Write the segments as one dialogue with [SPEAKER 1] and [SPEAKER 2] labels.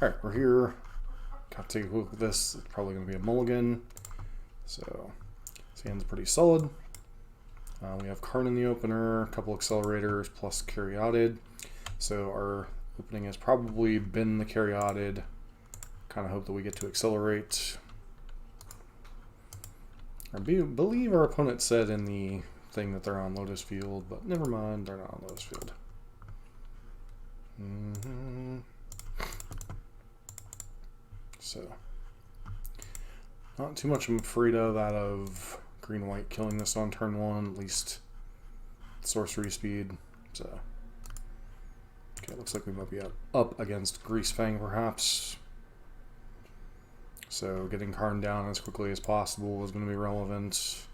[SPEAKER 1] Alright, we're here. Gotta take a look at this. It's probably going to be a mulligan. So, this hand's pretty solid. We have Karn in the opener, a couple accelerators, plus Caryatid. So our opening has probably been the Caryatid. Kind of hope that we get to accelerate. I believe our opponent said in the thing that they're on Lotus Field, but never mind, they're not on Lotus Field. So, not too much I'm afraid of out of green-white killing this on turn one, at least sorcery speed. So, okay, looks like we might be up against Greasefang perhaps. So getting Karn down as quickly as possible is going to be relevant.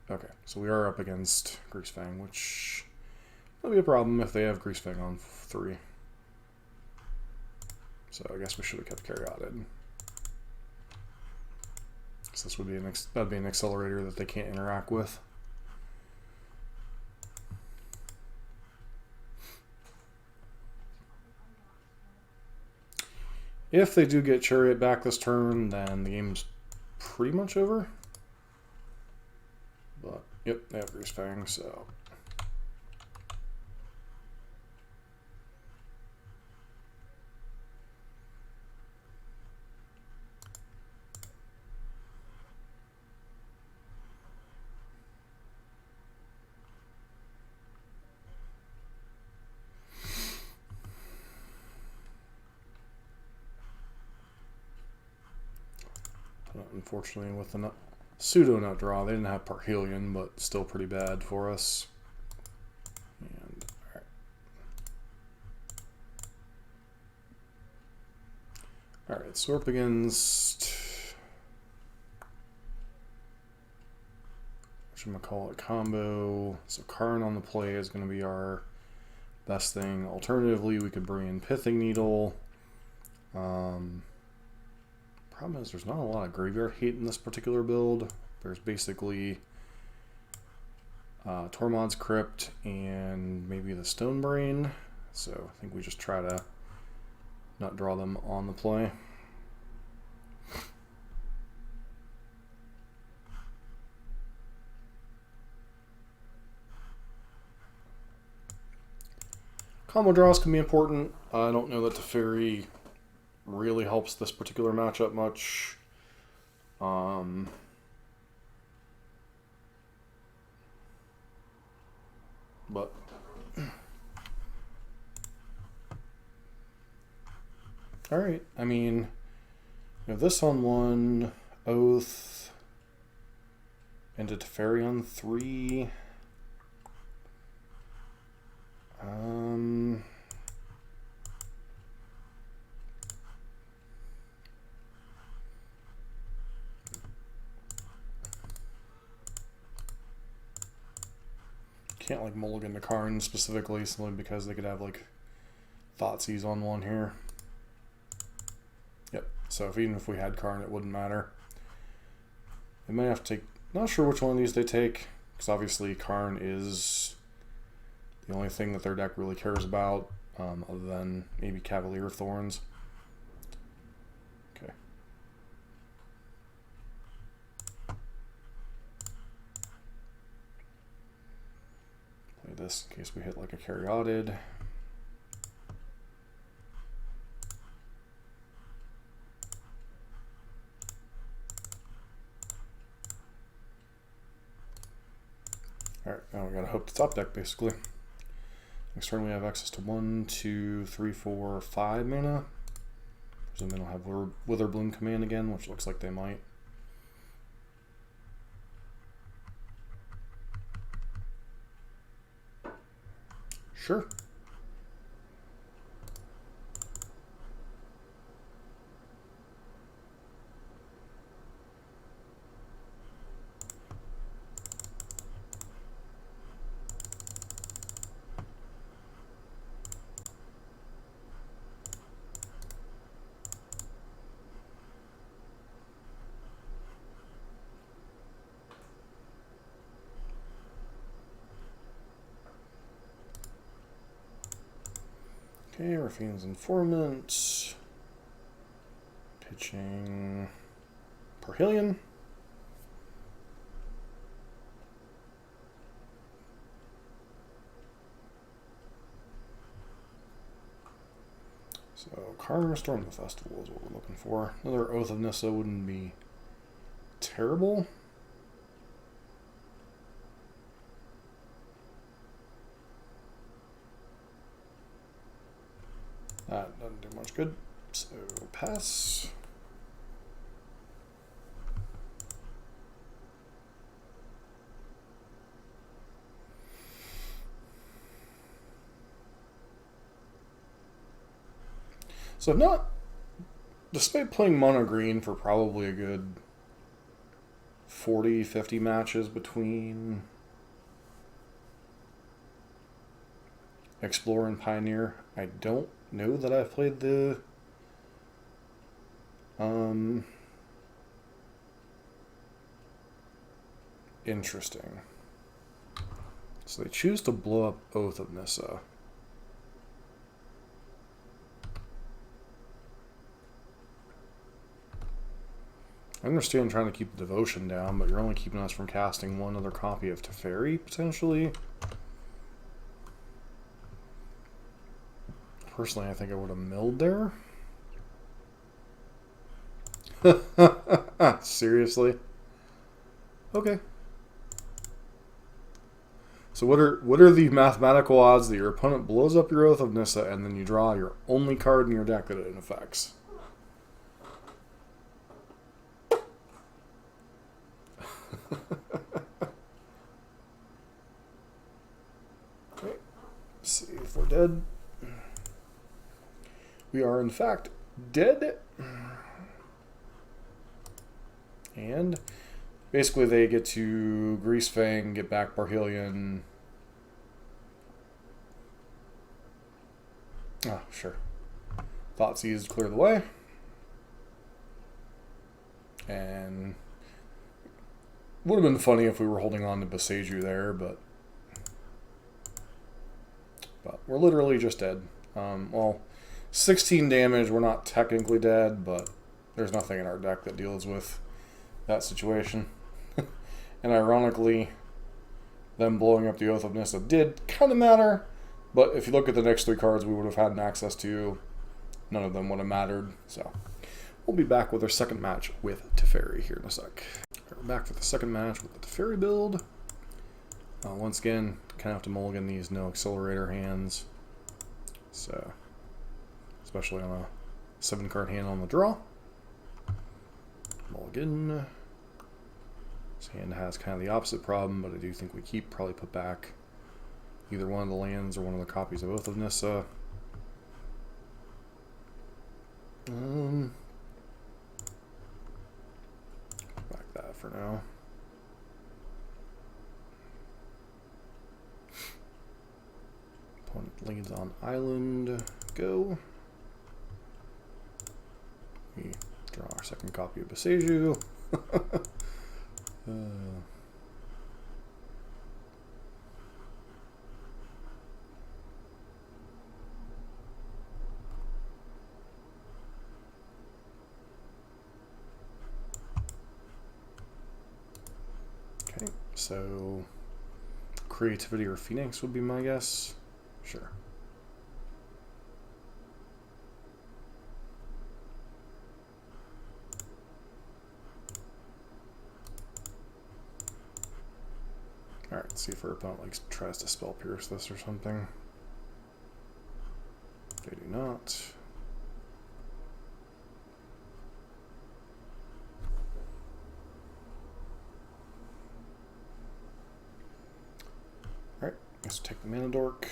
[SPEAKER 1] Okay, so we are up against Greasefang, which will be a problem if they have Greasefang on 3. So I guess we should have kept Caryatid. So this would be that'd be an accelerator that they can't interact with. If they do get Chariot back this turn, then the game's pretty much over. But, yep, they have Greasefang, so... Unfortunately, with the pseudo-nut draw, they didn't have Parhelion, but still pretty bad for us. And, alright, so we're up against... whatchamacallit combo. So Karn on the play is going to be our best thing. Alternatively, we could bring in Pithing Needle. Problem is there's not a lot of graveyard hate in this particular build. There's basically Tormod's Crypt and maybe the Stone Brain. So I think we just try to not draw them on the play. Combo draws can be important. I don't know that Teferi really helps this particular matchup much. But alright, I mean, this on 1, Oath, into Teferi on 3. Can't like mulligan to Karn specifically, simply because they could have like Thoughtseize on 1 here. Yep. So even if we had Karn, it wouldn't matter. They might have to take. Not sure which one of these they take, because obviously Karn is the only thing that their deck really cares about, other than maybe Cavalier Thorns. Okay. Play this in case we hit like a Caryatid. Alright, now we gotta hope the top deck basically. Next turn we have access to 1, 2, 3, 4, 5 mana. Presumably they'll have Witherbloom command again, which looks like they might. Sure. Okay, Raffine's Informant. Pitching Parhelion. So, Karn Storm the Festival is what we're looking for. Another Oath of Nissa wouldn't be terrible. That doesn't do much good, so pass. So I've not, despite playing mono green for probably a good 40, 50 matches between Explorer and Pioneer, I don't know that I've played the interesting. So they choose to blow up Oath of Nissa. I understand trying to keep the devotion down, but you're only keeping us from casting one other copy of Teferi, potentially. Personally, I think I would have milled there. Seriously? Okay. So what are the mathematical odds that your opponent blows up your Oath of Nissa and then you draw your only card in your deck that it affects? Okay. Let's see if we're dead. We are in fact dead. And basically they get to Greasefang, get back Parhelion. Ah, sure. Thoughtseize clear the way. And would have been funny if we were holding on to Boseiju there, but we're literally just dead. Well, 16 damage, we're not technically dead, but there's nothing in our deck that deals with that situation. And ironically, them blowing up the Oath of Nissa did kind of matter, but if you look at the next 3 cards we would have had access to, none of them would have mattered. So we'll be back with our second match with Teferi here in a sec. We're back for the second match with the Teferi build. Once again, kind of have to mulligan these no accelerator hands. So, especially on a 7-card hand on the draw. Mulligan. This hand has kind of the opposite problem, but I do think we probably put back either one of the lands or one of the copies of Oath of Nissa. Back that for now. Opponent leads on island. Go. We draw our second copy of Boseiju. Okay, so Creativity or Phoenix would be my guess. Sure. Alright, let's see if our opponent tries to spell pierce this or something. They do not. Alright, let's take the Mana Dork.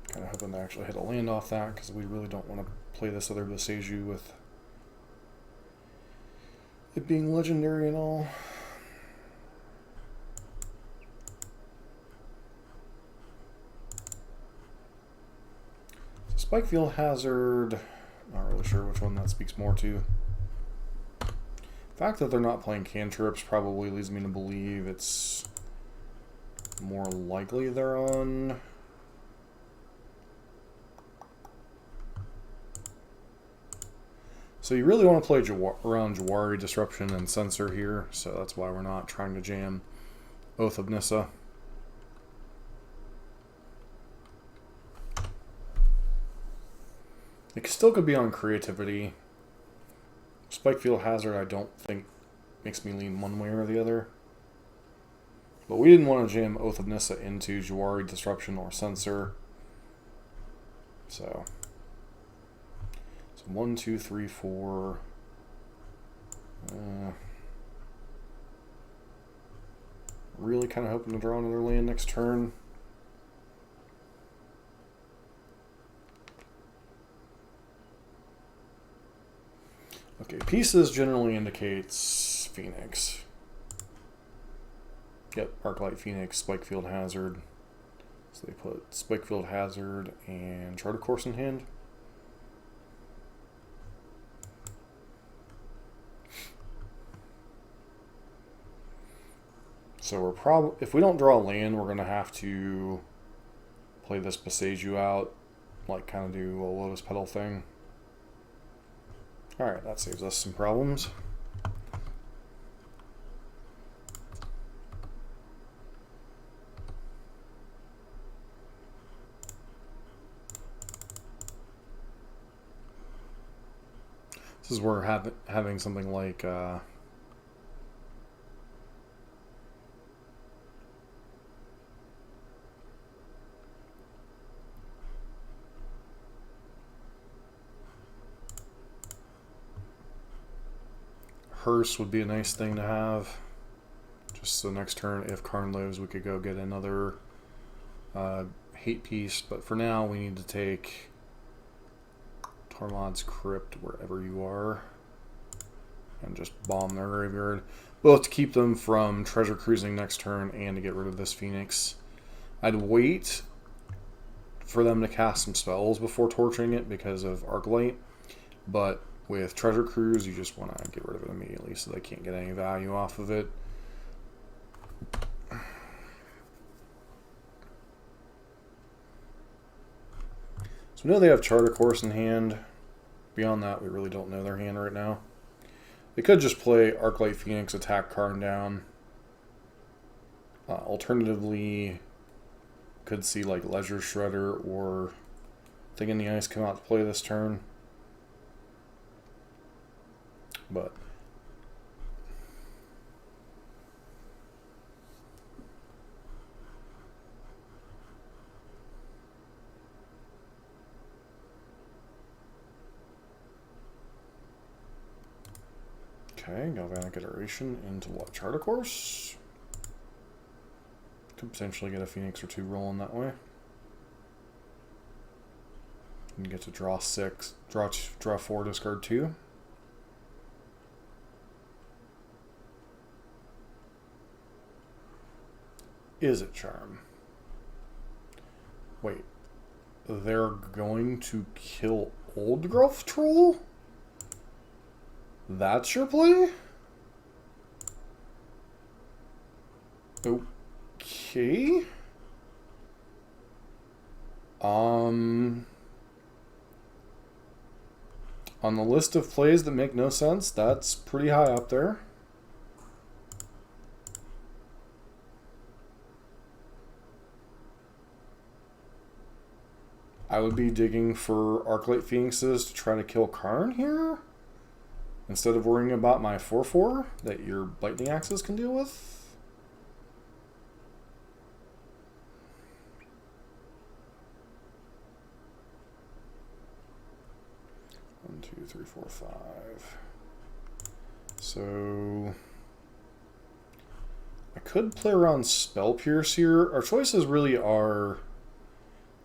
[SPEAKER 1] Kind of hoping to actually hit a land off that, because we really don't want to play this other Boseiju with it being legendary and all. So Spikefield Hazard, not really sure which one that speaks more to. The fact that they're not playing cantrips probably leads me to believe it's more likely they're on. So you really want to play around Jawari Disruption and Censor here, so that's why we're not trying to jam Oath of Nissa. It still could be on Creativity. Spikefield Hazard I don't think makes me lean one way or the other. But we didn't want to jam Oath of Nissa into Jawari Disruption or Censor. So 1, 2, 3, 4. Really kind of hoping to draw another land next turn. Okay, pieces generally indicates Phoenix. Yep, Arclight Phoenix, Spikefield Hazard. So they put Spikefield Hazard and Charter Course in hand. So we're if we don't draw a land, we're gonna have to play this Boseiju out, like kind of do a Lotus Petal thing. All right, that saves us some problems. This is where having something like Hearse would be a nice thing to have. Just so next turn, if Karn lives, we could go get another hate piece. But for now, we need to take Tarmod's Crypt wherever you are and just bomb their graveyard. Both to keep them from treasure cruising next turn and to get rid of this Phoenix. I'd wait for them to cast some spells before torturing it because of Arclight, but with Treasure Cruise, you just want to get rid of it immediately so they can't get any value off of it. So we know they have Charter Course in hand. Beyond that, we really don't know their hand right now. They could just play Arclight Phoenix, attack Karn down. Alternatively, could see like Leisure Shredder or Thing in the Ice come out to play this turn. But okay, Galvanic Iteration into what? Charter Course? Could potentially get a Phoenix or two rolling that way. And get to draw 6, draw 4, discard 2. Is it Charm? Wait, they're going to kill Old Growth Troll? That's your play? Okay. On the list of plays that make no sense, that's pretty high up there. I would be digging for Arclight Phoenixes to try to kill Karn here, instead of worrying about my 4/4 that your Lightning Axes can deal with. One, 2, 3, 4, 5. So I could play around Spell Pierce here. Our choices really are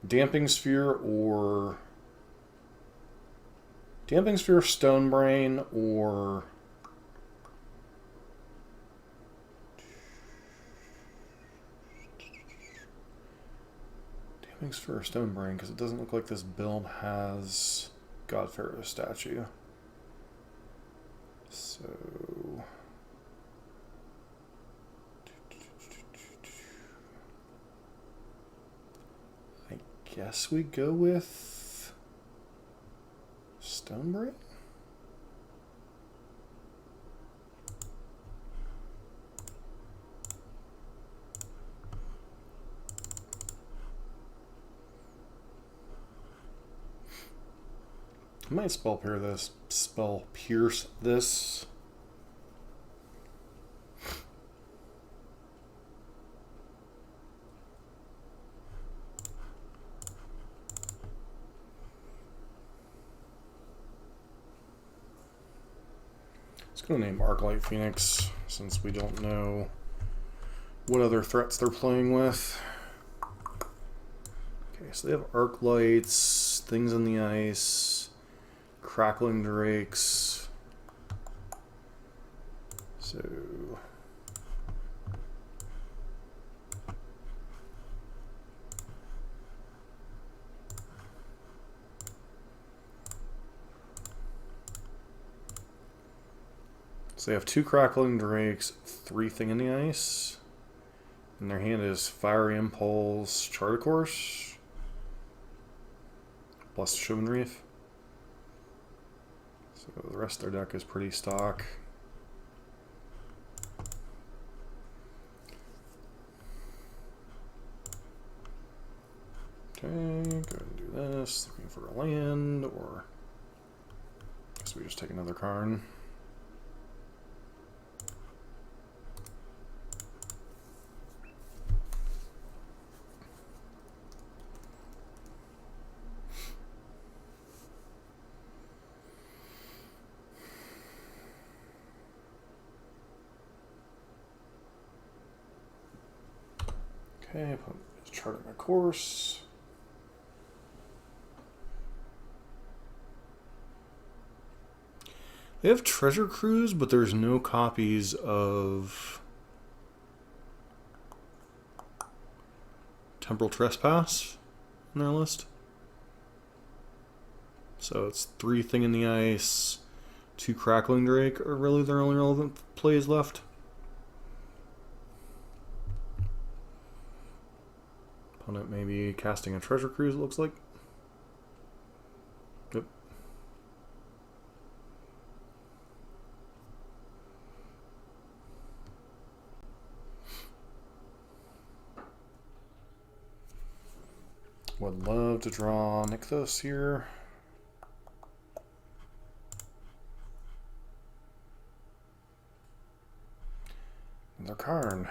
[SPEAKER 1] Damping Sphere, Stone Brain, or Damping Sphere or Stone Brain, because it doesn't look like this build has God Pharaoh statue. So guess we go with Stonebrain. I might spell pierce this. It's going to name Arclight Phoenix since we don't know what other threats they're playing with. Okay, so they have Arclights, Things in the Ice, Crackling Drakes. So they have 2 Crackling Drakes, 3 Thing in the Ice, and their hand is Fiery Impulse, Chart a Course, plus Shaman Reef. So the rest of their deck is pretty stock. Okay, go ahead and do this. Looking for a land, or I guess we just take another Karn. Okay, charting my course. They have Treasure Cruise, but there's no copies of Temporal Trespass in their list. So it's 3 Thing in the Ice, 2 Crackling Drake are really their only relevant plays left. Opponent may be casting a Treasure Cruise, it looks like. Yep. Would love to draw Nykthos here. Another Karn.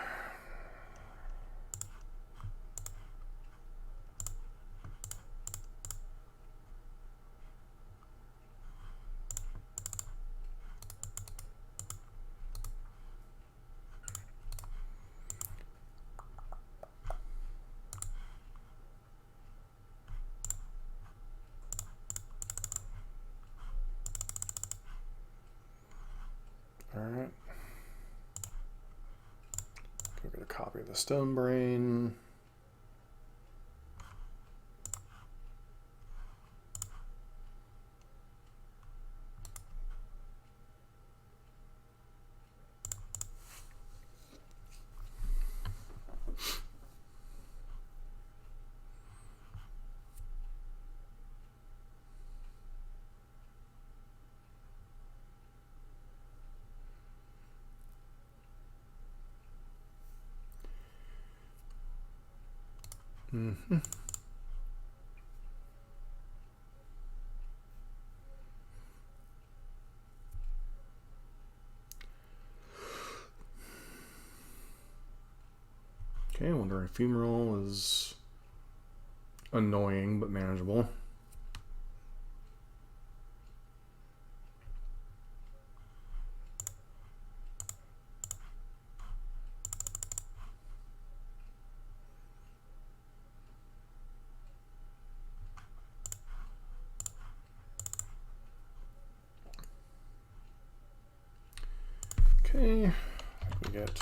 [SPEAKER 1] Alright. Go get a copy of the Stonebrain. Mm-hmm. Okay, Wandering Ephemeral is annoying but manageable. Okay, we get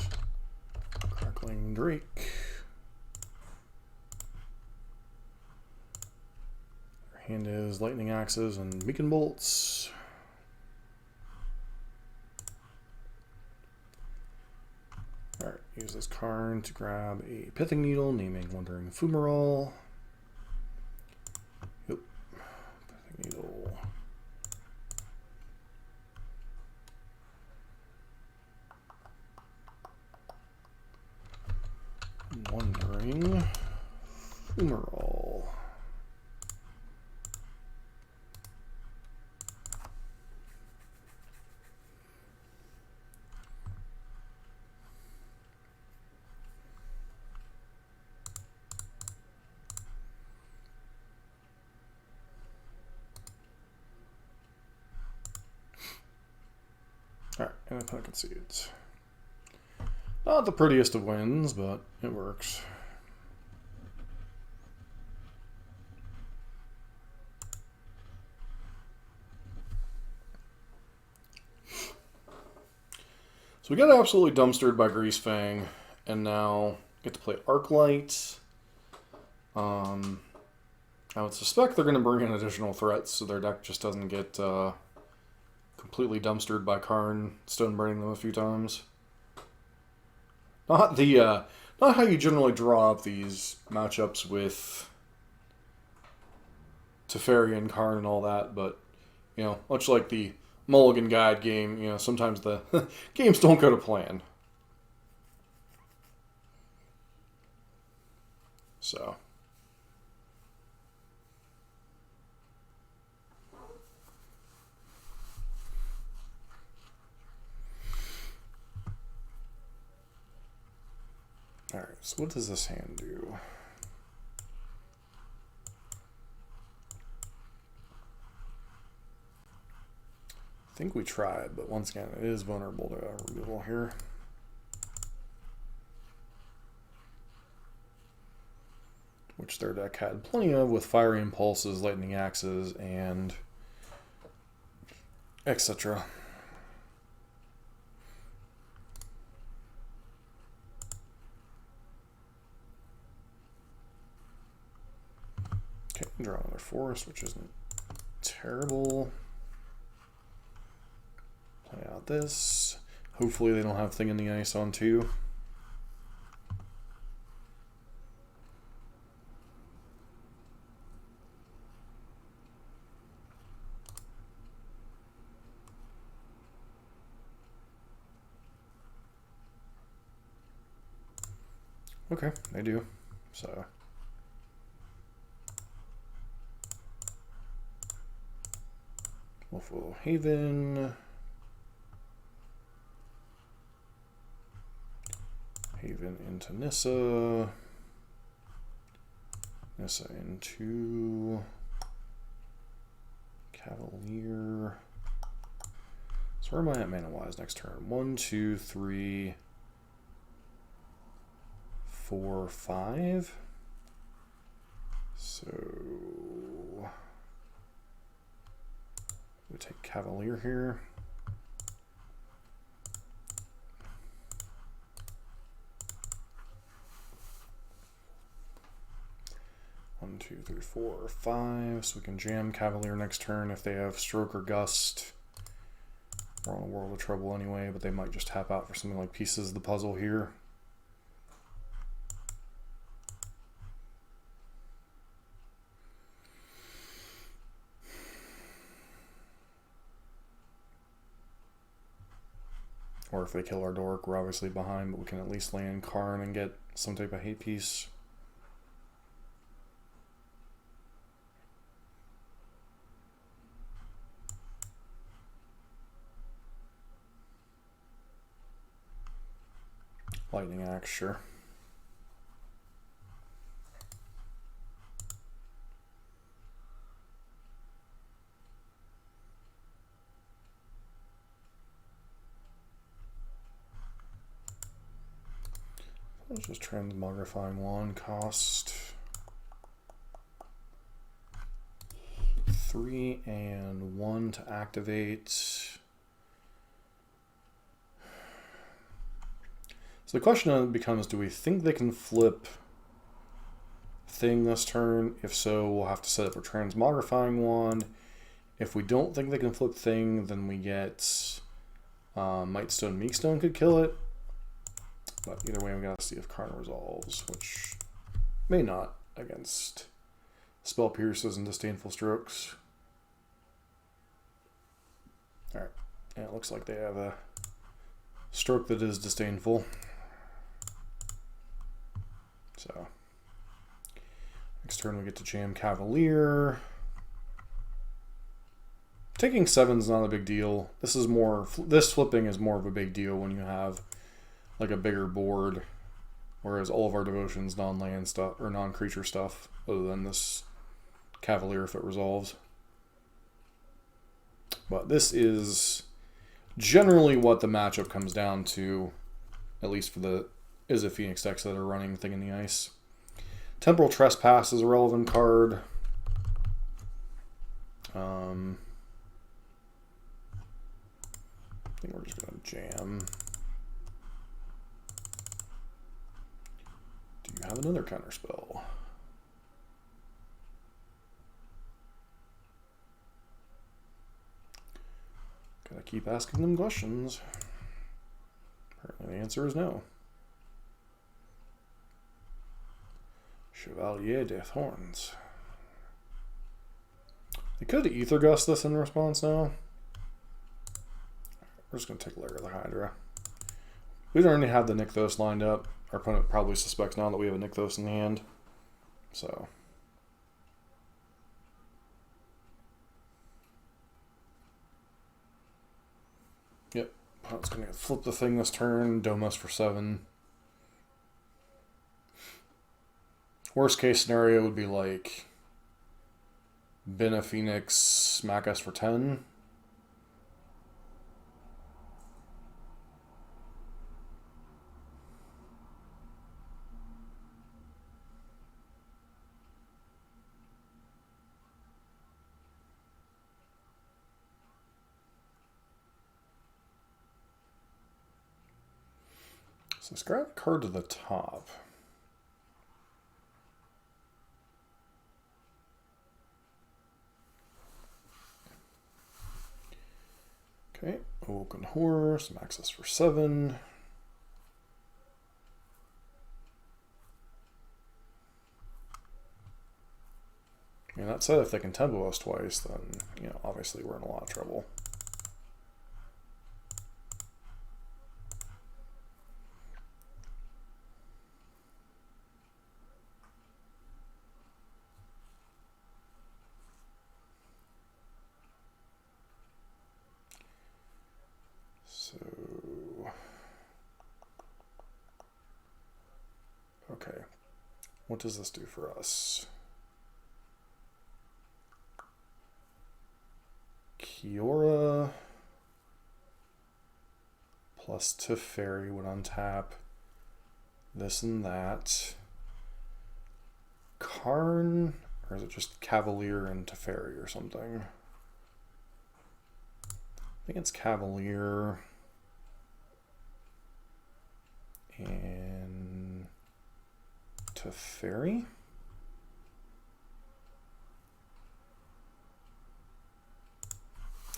[SPEAKER 1] Crackling Drake. Our hand is Lightning Axes and Beacon Bolts. Alright, use this Karn to grab a Pithing Needle, naming Wandering Ephemeral. Needle. Wondering. Fumarole. Alright, and I concedes. Not the prettiest of wins, but it works. So we got absolutely dumpstered by Greasefang, and now get to play Arclight. I would suspect they're going to bring in additional threats, so their deck just doesn't get completely dumpstered by Karn, stone burning them a few times. Not how you generally draw up these matchups with Teferi and Karn and all that, but you know, much like the Mulligan Guide game, you know, sometimes the games don't go to plan. So. Alright, so what does this hand do? I think we tried, but once again, it is vulnerable to removal here. Which their deck had plenty of with Fiery Impulses, Lightning Axes, and etc. Okay, draw another Forest, which isn't terrible. Play out this. Hopefully they don't have Thing in the Ice on too. Okay, they do. So Wolfwillow Haven. Haven into Nissa. Nissa into Cavalier. So where am I at mana-wise next turn? 1, 2, 3, 4, 5. So we take Cavalier here. 1, 2, 3, 4, 5. So we can jam Cavalier next turn if they have Stroke or Gust. We're on a world of trouble anyway, but they might just tap out for something like Pieces of the Puzzle here. Or if they kill our Dork, we're obviously behind, but we can at least land Karn and get some type of hate piece. Lightning Axe, sure. Let's just Transmogrifying Wand cost 3 and 1 to activate. So the question then becomes, do we think they can flip Thing this turn? If so, we'll have to set up a Transmogrifying Wand. If we don't think they can flip Thing, then we get Mightstone, Meekstone could kill it. But either way, we gotta see if Karn resolves, which may not against Spell Pierces and Disdainful Strokes. Alright, yeah, it looks like they have a stroke that is disdainful. So, next turn we get to jam Cavalier. Taking 7's not a big deal. This flipping is more of a big deal when you have like a bigger board, whereas all of our devotions non-land stuff or non-creature stuff, other than this Cavalier if it resolves. But this is generally what the matchup comes down to, at least for the Izzet Phoenix decks that are running Thing in the Ice. Temporal Trespass is a relevant card. I think we're just going to jam. Do you have another counterspell? Gotta keep asking them questions. Apparently the answer is no. Chevalier de Thorns. They could Ether Gust this in response now. We're just going to take Lair of the Hydra. We don't already have the Nykthos lined up. Our opponent probably suspects now that we have a Nykthos in hand. So. Yep. Opponent's going to flip the thing this turn. Domus for 7. Worst case scenario would be like Bina Phoenix, smack us for 10. So let's grab a card to the top. Okay, Awoken Horror, some access for 7. And that said, if they can tempo us twice, then, you know, obviously we're in a lot of trouble. So, okay, what does this do for us? Kiora plus Teferi would untap this and that. Karn, or is it just Cavalier and Teferi or something? I think it's Cavalier and Teferi.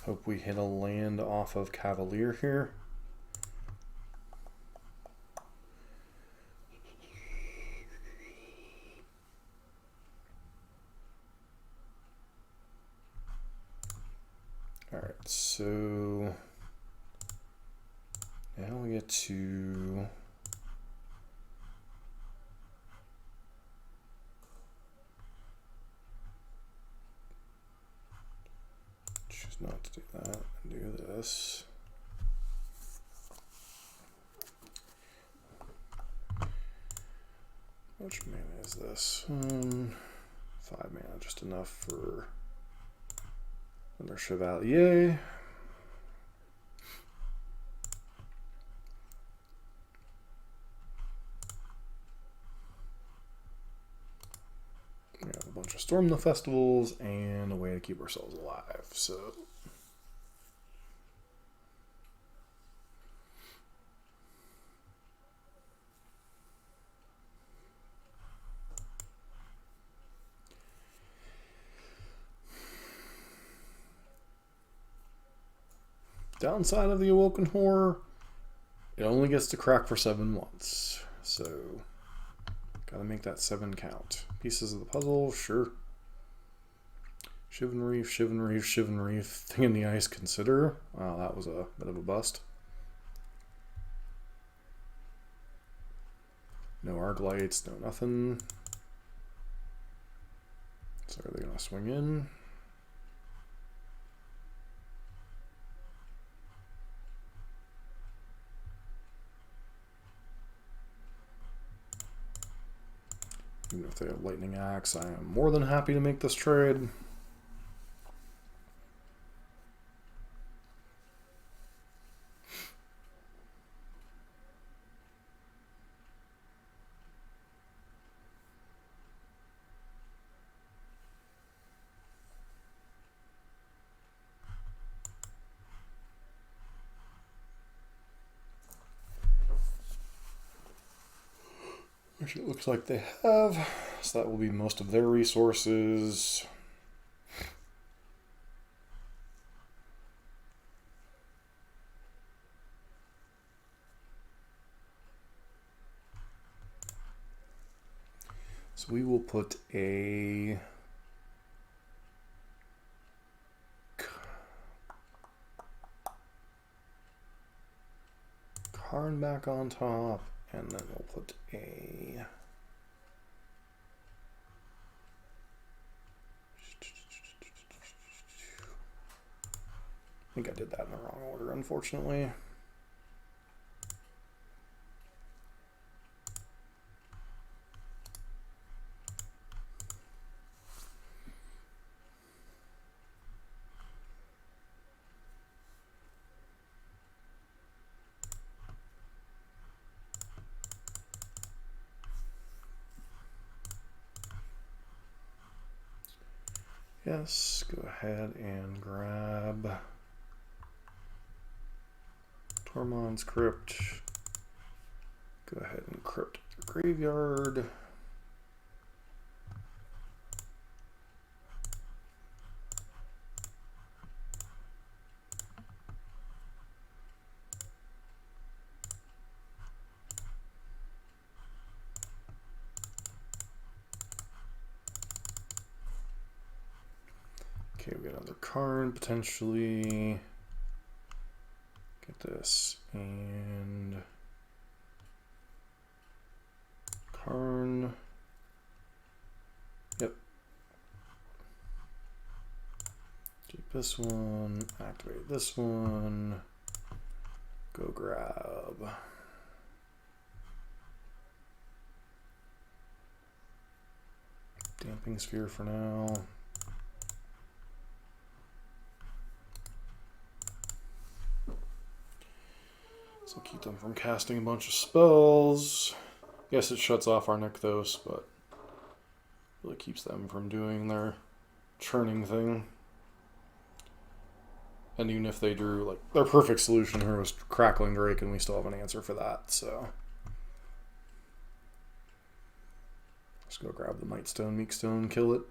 [SPEAKER 1] Hope we hit a land off of Cavalier here. All right, so now we get to choose not to do that and do this. How much mana is this? 5 mana, just enough for another Chevalier. We have a bunch of Storm the Festivals and a way to keep ourselves alive. So downside of the Awoken Horror, it only gets to crack for 7 once. So gotta make that 7 count. Pieces of the puzzle, sure. Shivan Reef, Shivan Reef, Shivan Reef. Thing in the Ice, consider. Wow, that was a bit of a bust. No arc lights, no nothing. So are they going to swing in? Even if they have Lightning Axe, I am more than happy to make this trade. Which it looks like they have, so that will be most of their resources. So we will put a Karn back on top. And then we'll put a I think I did that in the wrong order, unfortunately. Yes, go ahead and grab Tormod's Crypt. Go ahead and crypt the graveyard. Okay, we got another Karn potentially. Get this and Karn. Yep. Keep this one. Activate this one. Go grab. Damping Sphere for now. So keep them from casting a bunch of spells. Yes, it shuts off our Nykthos, but really keeps them from doing their churning thing. And even if they drew, like, their perfect solution here was Crackling Drake, and we still have an answer for that, so. Let's go grab the Mightstone, Meekstone, kill it.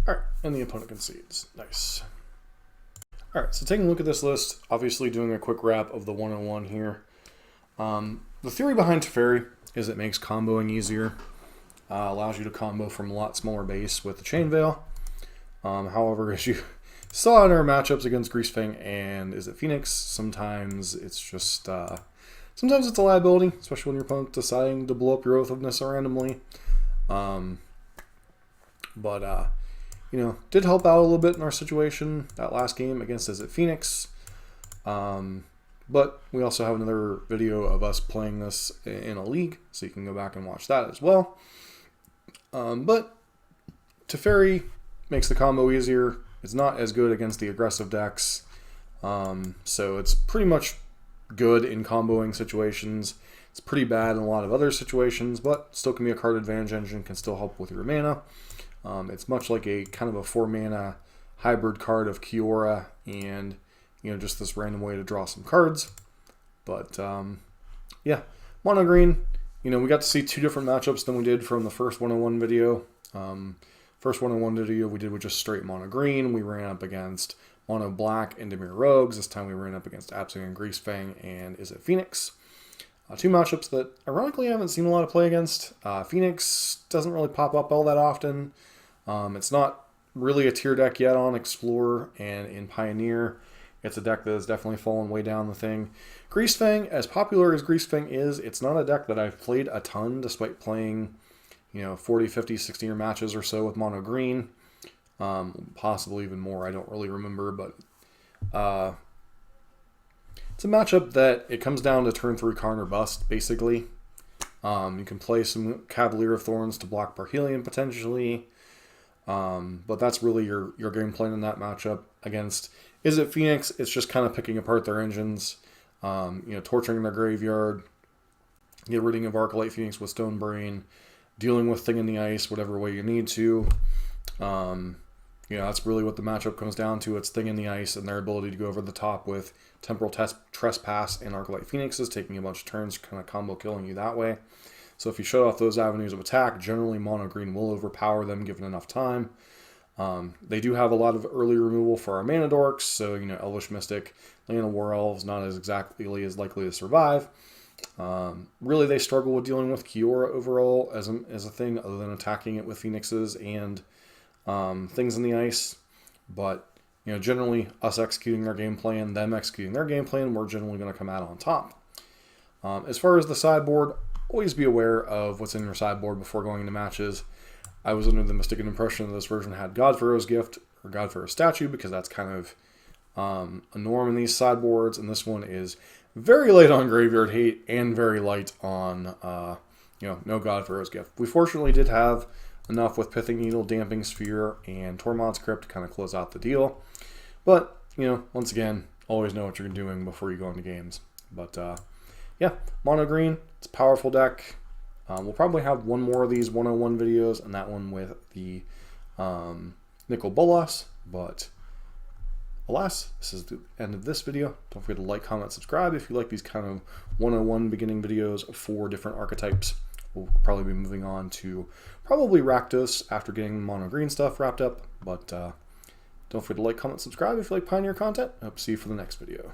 [SPEAKER 1] Alright, and the opponent concedes. Nice. Alright, so taking a look at this list, obviously doing a quick wrap of the 101 here. The theory behind Teferi is it makes comboing easier. Allows you to combo from a lot smaller base with the Chain Veil. However, as you saw in our matchups against Greasefang and is it Phoenix, sometimes it's just sometimes it's a liability, especially when your opponent's deciding to blow up your Oath of Nissa randomly. You know, did help out a little bit in our situation that last game against Is It Phoenix. But we also have another video of us playing this in a league, so you can go back and watch that as well. But Teferi makes the combo easier. It's not as good against the aggressive decks. So it's pretty much good in comboing situations. It's pretty bad in a lot of other situations, but still can be a card advantage engine, can still help with your mana. It's much like a kind of a 4-mana hybrid card of Kiora and, you know, just this random way to draw some cards. But yeah, mono green, you know, we got to see 2 different matchups than we did from the first 101 video. First 101 video we did with just straight mono green. We ran up against mono black and Dimir Rogues. This time we ran up against Abzan Greasefang and Is It Phoenix. 2 matchups that ironically I haven't seen a lot of play against. Phoenix doesn't really pop up all that often. It's not really a tier deck yet on Explorer and in Pioneer. It's a deck that has definitely fallen way down the thing. Greasefang, as popular as Greasefang is, it's not a deck that I've played a ton despite playing, you know, 40, 50, 60 matches or so with mono green. Possibly even more, I don't really remember, but it's a matchup that it comes down to turn 3 Karn or bust, basically. You can play some Cavalier of Thorns to block Parhelion potentially, but that's really your game plan in that matchup. Against Is It Phoenix, it's just kind of picking apart their engines, you know, torturing their graveyard, get rid of Arclight Phoenix with Stone Brain, dealing with Thing in the Ice whatever way you need to. You know, that's really what the matchup comes down to. It's Thing in the Ice and their ability to go over the top with Temporal Trespass and Arclight Phoenixes, taking a bunch of turns, kind of combo killing you that way. So if you shut off those avenues of attack, generally mono green will overpower them given enough time. They do have a lot of early removal for our mana dorks, so, you know, Elvish Mystic, Land of War Elves, not as exactly as likely to survive. Really, they struggle with dealing with Kiora overall as a thing, other than attacking it with Phoenixes and Things in the Ice. But, you know, generally, us executing their game plan, them executing their game plan, we're generally going to come out on top. As far as the sideboard, always be aware of what's in your sideboard before going into matches. I was under the mistaken impression that this version had God Pharaoh's Gift or God Pharaoh's Statue, because that's kind of a norm in these sideboards, and this one is very light on Graveyard Hate and very light on, you know, no God Pharaoh's Gift. We fortunately did have enough with Pithing Needle, Damping Sphere, and Tormod's Crypt to kind of close out the deal. But, you know, once again, always know what you're doing before you go into games. But, yeah, mono green, it's a powerful deck. We'll probably have one more of these 101 videos, and that one with the Nicol Bolas. But alas, this is the end of this video. Don't forget to like, comment, subscribe if you like these kind of 101 beginning videos for different archetypes. We'll probably be moving on to probably Rakdos after getting the mono green stuff wrapped up. But don't forget to like, comment, subscribe if you like Pioneer content. I hope to see you for the next video.